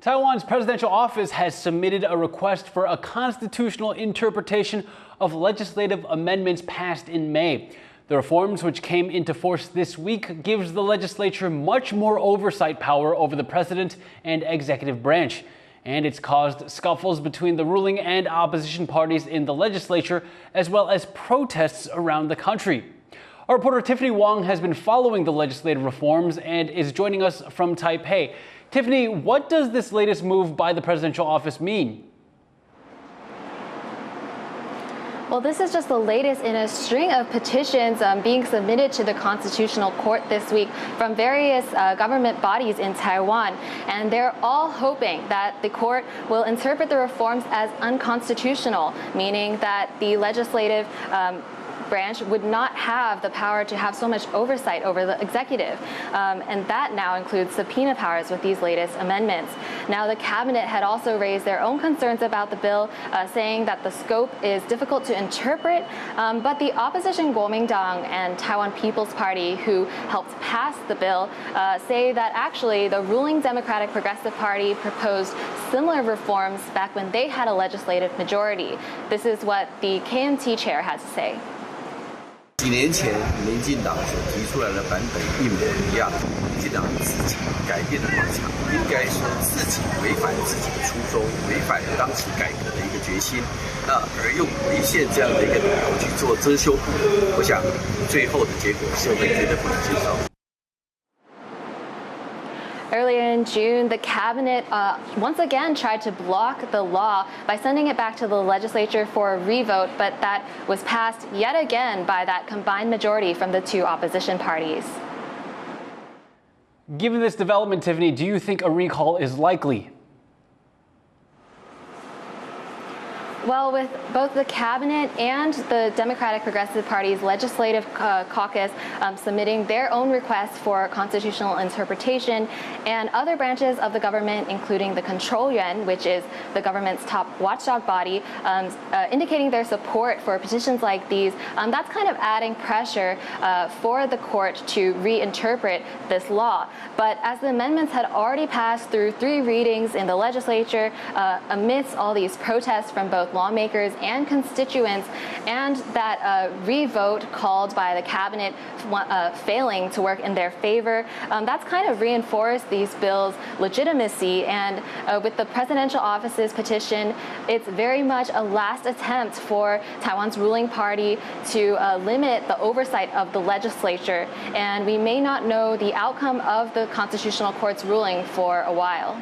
Taiwan's presidential office has submitted a request for a constitutional interpretation of legislative amendments passed in May. The reforms, which came into force this week, gives the legislature much more oversight power over the president and executive branch. And it's caused scuffles between the ruling and opposition parties in the legislature, as well as protests around the country. Our reporter Tiffany Wong has been following the legislative reforms and is joining us from Taipei. Tiffany, what does this latest move by the presidential office mean? Well, this is just the latest in a string of petitions being submitted to the Constitutional Court this week from various government bodies in Taiwan. And they're all hoping that the court will interpret the reforms as unconstitutional, meaning that the legislative branch would not have the power to have so much oversight over the executive. And that now includes subpoena powers with these latest amendments. Now, the cabinet had also raised their own concerns about the bill, saying that the scope is difficult to interpret. But the opposition Kuomintang and Taiwan People's Party, who helped pass the bill, say that actually the ruling Democratic Progressive Party proposed similar reforms back when they had a legislative majority. This is what the KMT chair had to say. 几年前，民进党所提出来的版本一模一样，民进党自己改变了立场，应该说自己违反自己的初衷，违反了当时改革的一个决心，而用违宪这样的一个理由去做遮羞布，我想最后的结果社会绝对不能接受。 Earlier in June, the cabinet once again tried to block the law by sending it back to the legislature for a revote, but that was passed yet again by that combined majority from the two opposition parties. Given this development, Tiffany, do you think a recall is likely? Well, with both the cabinet and the Democratic Progressive Party's legislative caucus submitting their own requests for constitutional interpretation, and other branches of the government, including the Control Yuan, which is the government's top watchdog body, indicating their support for petitions like these, that's kind of adding pressure for the court to reinterpret this law. But as the amendments had already passed through 3 readings in the legislature, amidst all these protests from both lawmakers and constituents, and that revote called by the cabinet failing to work in their favor, that's kind of reinforced these bills' legitimacy. And with the presidential office's petition, it's very much a last attempt for Taiwan's ruling party to limit the oversight of the legislature. And we may not know the outcome of the Constitutional Court's ruling for a while.